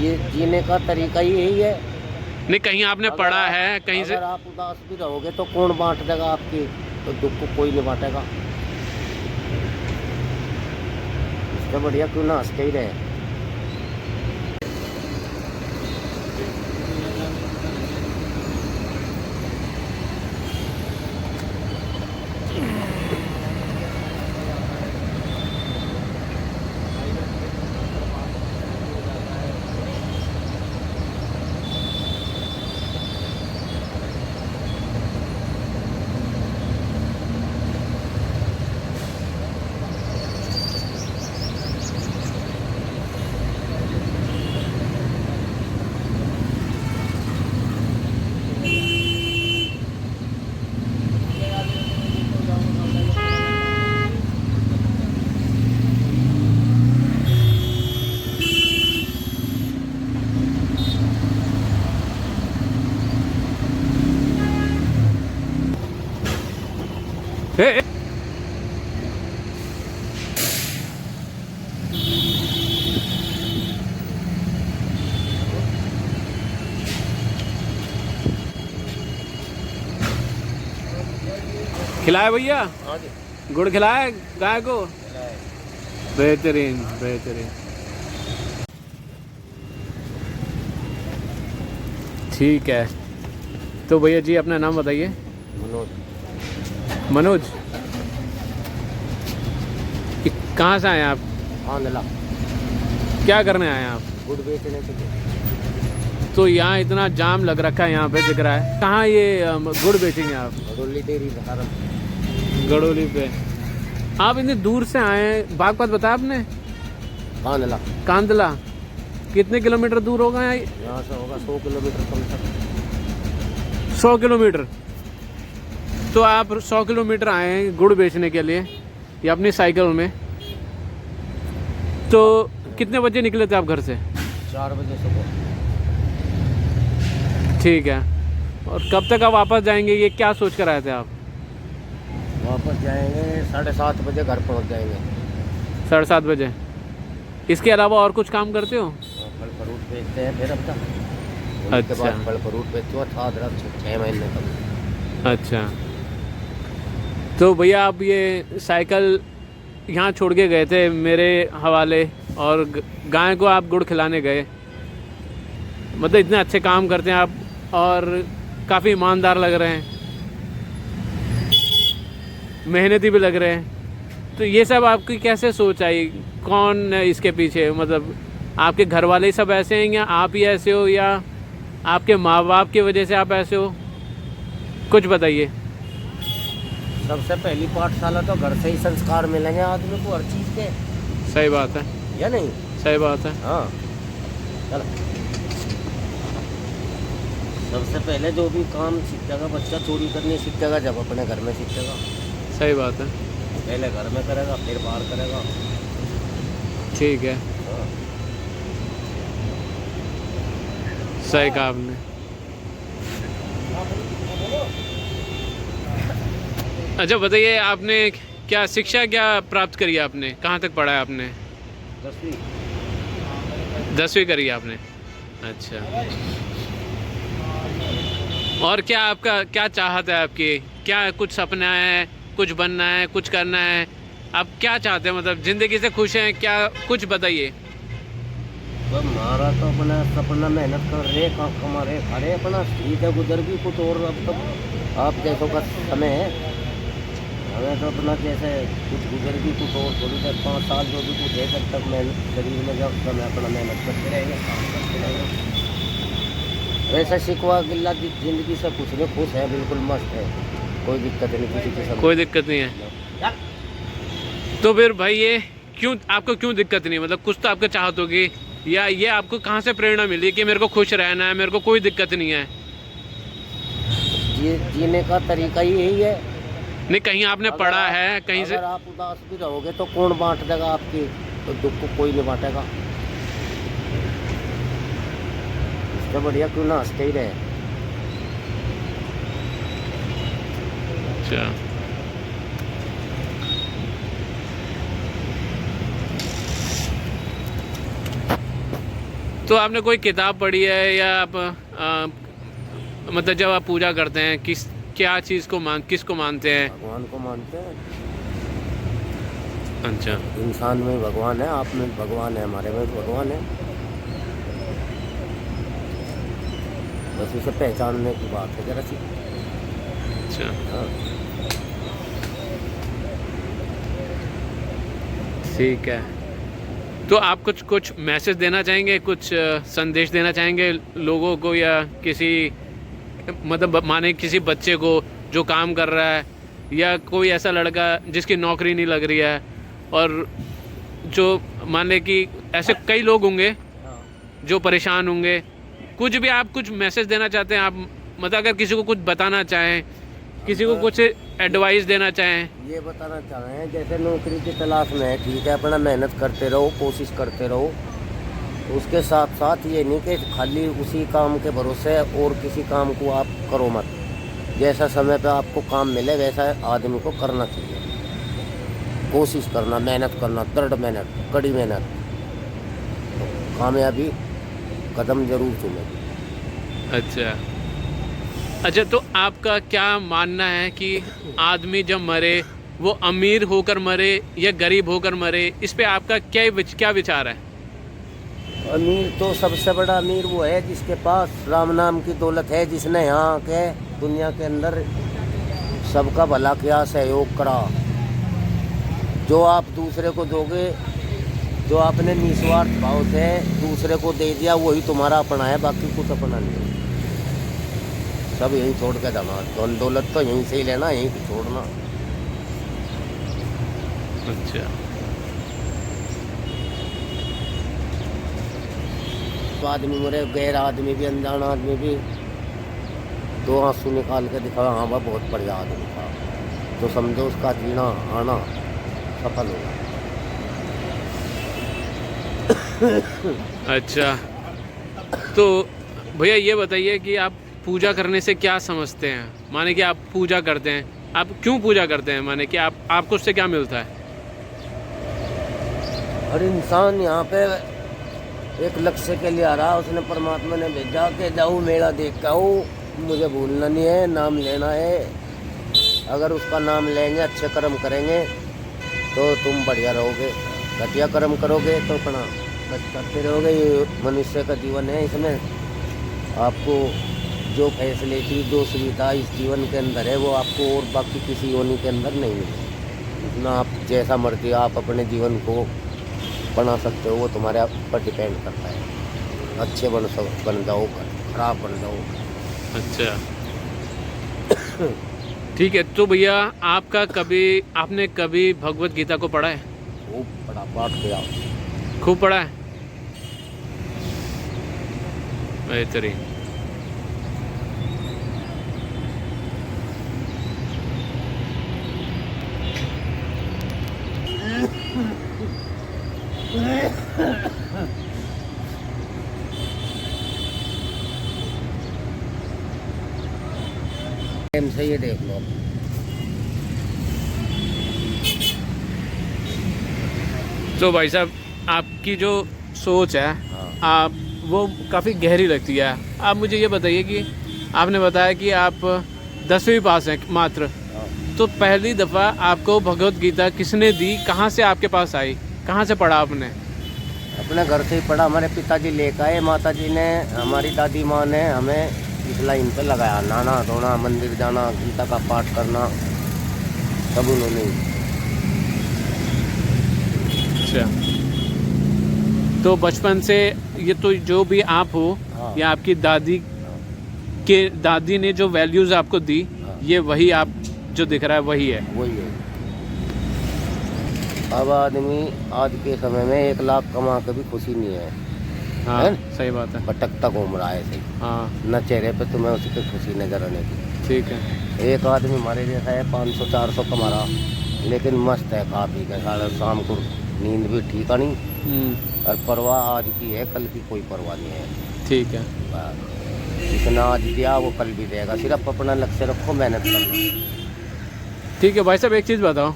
जीने का तरीका ही यही है। नहीं, कहीं आपने पढ़ा है कहीं से? अगर आप उदास भी रहोगे तो कौन बांट देगा आपकी, तो दुख को कोई नहीं बांटेगा। इससे बढ़िया क्यों ना हंसते ही रहे। ए, खिलाए भैया? हाँ जी। गुड़ खिलाए गाय को? बेहतरीन बेहतरीन। ठीक है, तो भैया जी अपना नाम बताइए। मनोज। मनोज। कहाँ से आए आप? आंधला। क्या करने आए हैं आप? गुड़ बेचने के लिए। तो यहाँ इतना जाम लग रखा है, यहाँ पे दिख रहा है। कहाँ ये गुड़ बेचेंगे आप? Gadoli dairy farm. गड़ोली पे। आप इतनी दूर से आए हैं, बागपत बताया आपने? कांधला। कांदला। कितने किलोमीटर दूर होगा यहाँ? यहाँ से होगा 100 किलोमीटर कम से कम। 100 किलोमीटर। तो आप 100 किलोमीटर आए हैं गुड़ बेचने के लिए या अपनी साइकिल में? तो कितने बजे निकले थे आप घर से? 4 बजे सुबह। ठीक है, और कब तक आप वापस जाएंगे, ये क्या सोच कर आए थे आप? वापस जाएंगे 7:30 बजे, घर पहुंच जाएंगे। 7:30 बजे। इसके अलावा और कुछ काम करते हो? फल फ्रूट बेचते हैं फिर अपना। उसके अच्छा। बाद फल फ्रूट बेचते हो 6 महीने तक। अच्छा, तो भैया आप ये साइकिल यहाँ छोड़ के गए थे मेरे हवाले, और गाय को आप गुड़ खिलाने गए। मतलब इतने अच्छे काम करते हैं आप, और काफ़ी ईमानदार लग रहे हैं, मेहनती भी लग रहे हैं। तो ये सब आपकी कैसे सोच आई? कौन है इसके पीछे? मतलब आपके घर वाले ही सब ऐसे हैं, या आप ही ऐसे हो, या आपके माँ बाप की वजह से आप ऐसे हो? कुछ बताइए। सबसे पहली पाठशाला तो घर से ही संस्कार मिलेंगे आदमी को हर चीज़ के। सही बात है। या नहीं? सही बात है। हाँ चलो। सबसे पहले जो भी काम सीखेगा बच्चा, चोरी करनी सीखेगा जब अपने घर में सीखेगा। सही बात है। पहले घर में करेगा फिर बाहर करेगा। ठीक है, हाँ। सही कहा आपने। अच्छा बताइए, आपने क्या शिक्षा क्या प्राप्त करी है आपने? कहाँ तक पढ़ा है आपने? 10वीं। 10वीं करी है आपने? अच्छा। और क्या आपका क्या चाहत है आपकी? क्या कुछ सपना है, कुछ बनना है, कुछ करना है? आप क्या चाहते हैं, मतलब ज़िंदगी से खुश हैं क्या? कुछ बताइए। तो हमारा तो अपना सपना मेहनत कर रहे, कमा रहे, खा रहे अपना, ठीक है। गुजर भी कुछ और अब तो आप जैसों का समय है। हमें तो अपना जैसे कुछ गुजर भी कुछ और, थोड़ी देर 5 साल जो भी कुछ है, जब तक मेहनत शरीर में जब तक अपना मेहनत करते रहेंगे, काम करते रहेंगे। वैसे शिकवा गिल्ला जिंदगी से कुछ नहीं, खुश है, बिल्कुल मस्त है, कोई दिक्कत नहीं किसी किस्म की। कोई दिक्कत नहीं है। तो फिर भाई ये क्यों, आपको क्यों दिक्कत नहीं? मतलब कुछ तो आपको चाहत होगी, या ये आपको कहाँ से प्रेरणा मिली कि मेरे को खुश रहना है, मेरे को कोई दिक्कत नहीं है? जीने का तरीका ही यही है। नहीं, कहीं आपने पढ़ा है कहीं से? अगर आप उदास भी रहोगे तो कौन बांट देगा आपकी, तो दुख को कोई नहीं बांटेगा। इससे बढ़िया क्यों ना हंसते ही रहे। अच्छा, तो आपने कोई किताब पढ़ी है या आप मतलब जब आप पूजा करते हैं क्या चीज़ को किसको मानते हैं? भगवान को मानते हैं। अच्छा, इंसान में भगवान है, आप में भगवान है, हमारे में भगवान है। बस उसे पहचानने की बात है जरा सी। अच्छा, हाँ। ठीक है। तो आप कुछ मैसेज देना चाहेंगे, कुछ संदेश देना चाहेंगे लोगों को, या किसी मतलब माने किसी बच्चे को जो काम कर रहा है, या कोई ऐसा लड़का जिसकी नौकरी नहीं लग रही है, और जो मान ले कि ऐसे कई लोग होंगे जो परेशान होंगे, कुछ भी आप कुछ मैसेज देना चाहते हैं आप, मतलब अगर किसी को कुछ बताना चाहें, किसी को कुछ एडवाइस देना चाहें? ये बताना चाह रहे हैं, जैसे नौकरी की तलाश में है, ठीक है, अपना मेहनत करते रहो, कोशिश करते रहो। उसके साथ साथ ये नहीं कि खाली उसी काम के भरोसे और किसी काम को आप करो मत। जैसा समय पे आपको काम मिले वैसा आदमी को करना चाहिए। कोशिश करना, मेहनत करना, दृढ़ मेहनत, कड़ी मेहनत, तो कामयाबी कदम जरूर चुनेगी। अच्छा, तो आपका क्या मानना है कि आदमी जब मरे वो अमीर होकर मरे या गरीब होकर मरे, इस पे आपका क्या विचार है? अमीर तो सबसे बड़ा अमीर वो है जिसके पास राम नाम की दौलत है, जिसने यहाँ के दुनिया के अंदर सबका भला किया, सहयोग करा। जो आप दूसरे को दोगे, जो आपने निस्वार्थ भाव से दूसरे को दे दिया, वही तुम्हारा अपना है, बाकी कुछ अपना नहीं। सब यहीं छोड़ के जाना, दौलत तो यहीं से ही लेना, यहीं से छोड़ना। अच्छा, तो आदमी मरे, गैर आदमी भी, अनजान आदमी भी, दो आंसू निकाल के दिखाया, हाँ वह बहुत बढ़िया आदमी था, तो समझो उसका जीना आना सफल होगा। अच्छा, तो भैया ये बताइए कि आप पूजा करने से क्या समझते हैं? माने कि आप पूजा करते हैं, आप क्यों पूजा करते हैं? माने कि आपको उससे क्या मिलता है? हर इंसान यहाँ पे एक लक्ष्य के लिए आ रहा, उसने परमात्मा ने भेजा कि जाओ मेला देख के आओ, मुझे भूलना नहीं है, नाम लेना है। अगर उसका नाम लेंगे, अच्छे कर्म करेंगे तो तुम बढ़िया रहोगे, घटिया कर्म करोगे तो अपना बस करते रहोगे। ये मनुष्य का जीवन है, इसमें आपको जो फैसले की, जो सुविधा इस जीवन के अंदर है, वो आपको और बाकी किसी योनि के अंदर नहीं मिलेगी। इतना आप जैसा मर्जी आप अपने जीवन को बना सकते हो, वो तुम्हारे ऊपर डिपेंड करता है। अच्छे बन जाओ, खराब बन जाओ। अच्छा, ठीक है। तो भैया आपने कभी भगवत गीता को पढ़ा है? खूब बड़ा पाठ किया। खूब पढ़ा है? बेहतरीन। से ये देख लो। तो भाई साहब, आपकी जो सोच है, आप वो काफ़ी गहरी लगती है। आप मुझे ये बताइए कि आपने बताया कि आप 10वीं पास हैं मात्र, तो पहली दफ़ा आपको भगवत गीता किसने दी? कहाँ से आपके पास आई? कहाँ से पढ़ा आपने? अपने घर से ही पढ़ा। हमारे पिताजी लेकर आए, माताजी ने, हमारी दादी माँ ने हमें इस लाइन पे लगाया। नहाना धोना, मंदिर जाना, गीता का पाठ करना, सब उन्होंने। अच्छा, तो बचपन से ये तो जो भी आप हो, हाँ। या आपकी दादी ने जो वैल्यूज़ आपको दी, हाँ। ये वही आप जो दिख रहा है वही है? वही है। अब आदमी आज के समय में 1 लाख कमा के भी खुशी नहीं है। हाँ, है? सही बात है। भटकता घूम रहा है सही। हाँ, न चेहरे पे तुम्हें उसी की खुशी नजर आने की। ठीक है। एक आदमी हमारे जैसा है, 500-400 कमा रहा, लेकिन मस्त है, खा पी के, साढ़े शाम को नींद भी ठीक नहीं, और परवाह आज की है, कल की कोई परवाह नहीं है। ठीक है। जितना आज दिया वो कल भी देगा। सिर्फ अपना लक्ष्य रखो, मेहनत करना। ठीक है भाई साहब, एक चीज़ बताओ,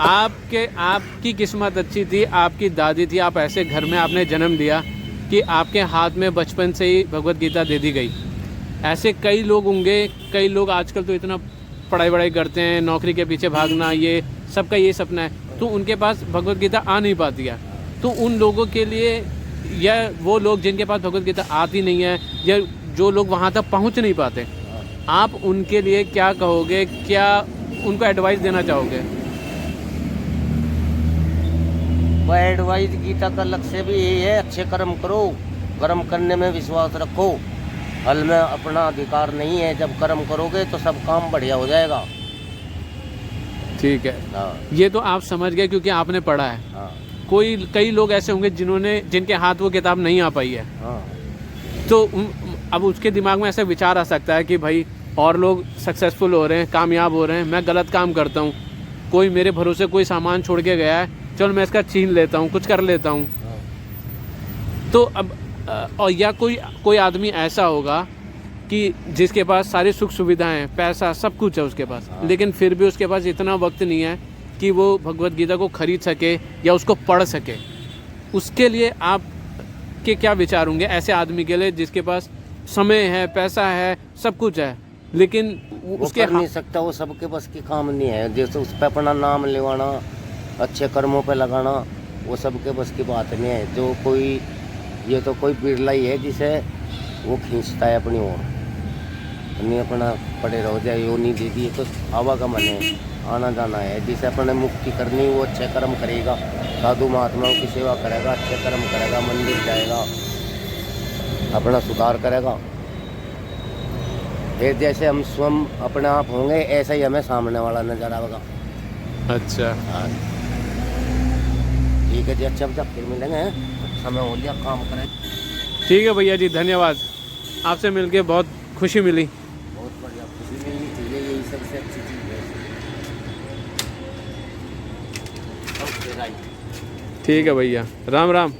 आपकी किस्मत अच्छी थी, आपकी दादी थी, आप ऐसे घर में आपने जन्म लिया, कि आपके हाथ में बचपन से ही भगवत गीता दे दी गई। ऐसे कई लोग होंगे, कई लोग आजकल तो इतना पढ़ाई वढ़ाई करते हैं, नौकरी के पीछे भागना, ये सबका ये सपना है, तो उनके पास भगवत गीता आ नहीं पाती है। तो उन लोगों के लिए, या वो लोग जिनके पास भगवत गीता आती नहीं है, या जो लोग वहाँ तक पहुँच नहीं पाते, आप उनके लिए क्या कहोगे, क्या उनको एडवाइस देना चाहोगे? वह एडवाइस गीता का लक्ष्य भी यही है, अच्छे कर्म करो, कर्म करने में विश्वास रखो, फल में अपना अधिकार नहीं है, जब कर्म करोगे तो सब काम बढ़िया हो जाएगा। ठीक है, हाँ ये तो आप समझ गए क्योंकि आपने पढ़ा है। हाँ कई लोग ऐसे होंगे जिनके हाथ वो किताब नहीं आ पाई है, हाँ तो अब उसके दिमाग में ऐसा विचार आ सकता है कि भाई और लोग सक्सेसफुल हो रहे हैं, कामयाब हो रहे हैं, मैं गलत काम करता हूँ, कोई मेरे भरोसे कोई सामान छोड़ के गया है, चलो मैं इसका छीन लेता हूँ, कुछ कर लेता हूँ। तो अब और या कोई आदमी ऐसा होगा कि जिसके पास सारी सुख सुविधाएं, पैसा, सब कुछ है उसके पास, लेकिन फिर भी उसके पास इतना वक्त नहीं है कि वो भगवत गीता को खरीद सके या उसको पढ़ सके। उसके लिए आप के क्या विचार होंगे ऐसे आदमी के लिए जिसके पास समय है, पैसा है, सब कुछ है, लेकिन वो उसके कर नहीं सकता, वो सबके बस की काम नहीं है। जैसे उस पर अपना नाम लेवाना, अच्छे कर्मों पे लगाना, वो सबके बस की बात नहीं है। जो कोई, ये तो कोई बिरला ही है जिसे वो खींचता है अपनी ओर, नहीं अपना पड़े रहो जाए, यो नहीं दे दिए तो आवागमन है, आना जाना है। जिसे अपने मुक्ति करनी, वो अच्छे कर्म करेगा, साधु महात्माओं की सेवा करेगा, अच्छे कर्म करेगा, मंदिर जाएगा, अपना सुधार करेगा। फिर जैसे हम स्वयं अपने आप होंगे, ऐसा ही हमें सामने वाला नजर आएगा। अच्छा, हाँ ठीक है जी, अच्छा अच्छा फिर मिलेंगे, समय हो गया, काम करें। ठीक है भैया जी, धन्यवाद, आपसे मिलके बहुत खुशी मिली। बहुत बढ़िया, खुशी मिलनी चाहिए, यही सबसे अच्छी चीज़ है। ठीक है भैया, राम राम।